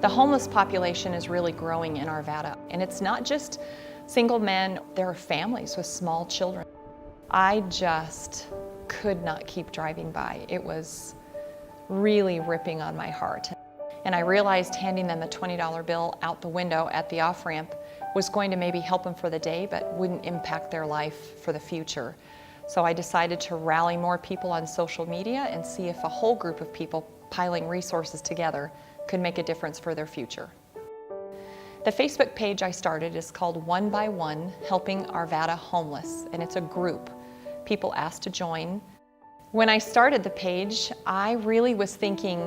The homeless population is really growing in Arvada, and it's not just single men, there are families with small children. I just could not keep driving by. It was really ripping on my heart. And I realized handing them a $20 bill out the window at the off-ramp was going to maybe help them for the day, but wouldn't impact their life for the future. So I decided to rally more people on social media and see if a whole group of people piling resources together could make a difference for their future. The Facebook page I started is called One by One, Helping Arvada Homeless, and it's a group. People asked to join. When I started the page, I really was thinking,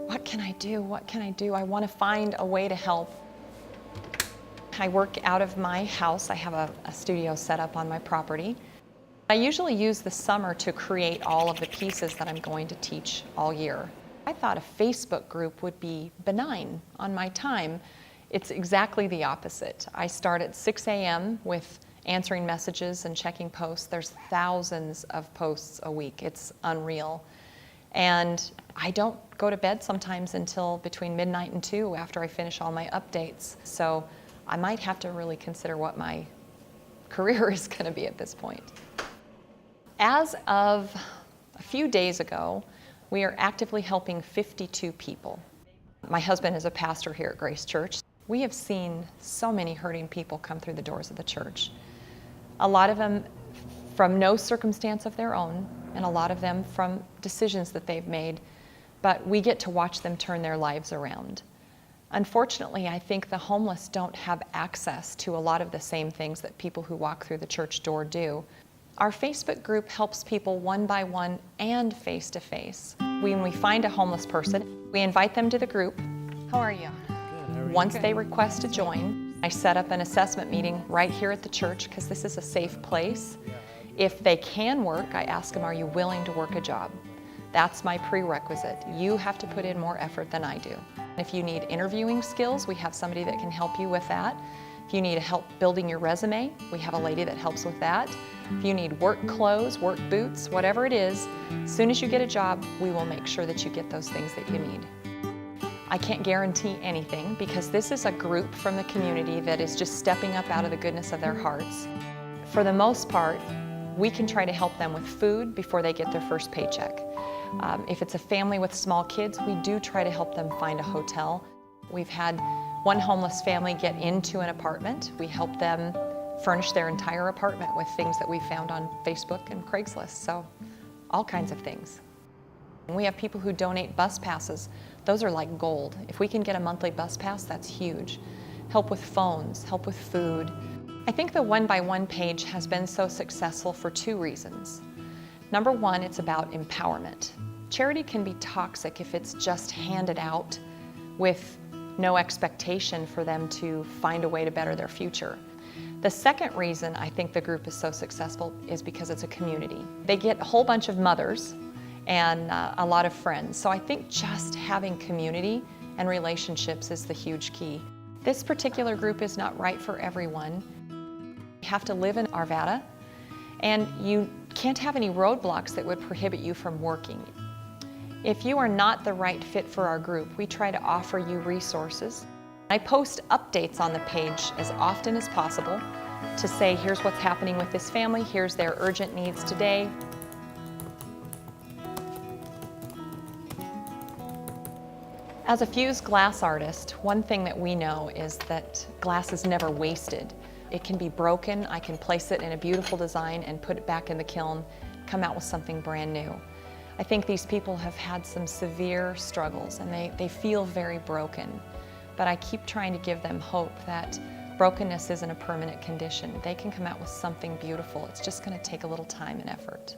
what can I do? What can I do? I want to find a way to help. I work out of my house. I have a studio set up on my property. I usually use the summer to create all of the pieces that I'm going to teach all year. I thought a Facebook group would be benign on my time. It's exactly the opposite. I start at 6 a.m. with answering messages and checking posts. There's thousands of posts a week. It's unreal. And I don't go to bed sometimes until between midnight and 2 after I finish all my updates. So I might have to really consider what my career is going to be at this point. As of a few days ago, we are actively helping 52 people. My husband is a pastor here at Grace Church. We have seen so many hurting people come through the doors of the church. A lot of them from no circumstance of their own, and a lot of them from decisions that they've made, but we get to watch them turn their lives around. Unfortunately, I think the homeless don't have access to a lot of the same things that people who walk through the church door do. Our Facebook group helps people one by one and face to face. When we find a homeless person, we invite them to the group. How are you? Once they request to join, I set up an assessment meeting right here at the church because this is a safe place. If they can work, I ask them, are you willing to work a job? That's my prerequisite. You have to put in more effort than I do. If you need interviewing skills, we have somebody that can help you with that. If you need help building your resume, we have a lady that helps with that. If you need work clothes, work boots, whatever it is, as soon as you get a job, we will make sure that you get those things that you need. I can't guarantee anything because this is a group from the community that is just stepping up out of the goodness of their hearts. For the most part, we can try to help them with food before they get their first paycheck. If it's a family with small kids, we do try to help them find a hotel. We've had one homeless family get into an apartment. We help them furnish their entire apartment with things that we found on Facebook and Craigslist, so all kinds of things. We have people who donate bus passes. Those are like gold. If we can get a monthly bus pass, that's huge. Help with phones, help with food. I think the One by One page has been so successful for two reasons. Number one, it's about empowerment. Charity can be toxic if it's just handed out with no expectation for them to find a way to better their future. The second reason I think the group is so successful is because it's a community. They get a whole bunch of mothers and a lot of friends. So I think just having community and relationships is the huge key. This particular group is not right for everyone. You have to live in Arvada, and you can't have any roadblocks that would prohibit you from working. If you are not the right fit for our group, we try to offer you resources. I post updates on the page as often as possible to say, here's what's happening with this family, here's their urgent needs today. As a fused glass artist, one thing that we know is that glass is never wasted. It can be broken, I can place it in a beautiful design and put it back in the kiln, come out with something brand new. I think these people have had some severe struggles and they feel very broken. But I keep trying to give them hope that brokenness isn't a permanent condition. They can come out with something beautiful. It's just going to take a little time and effort.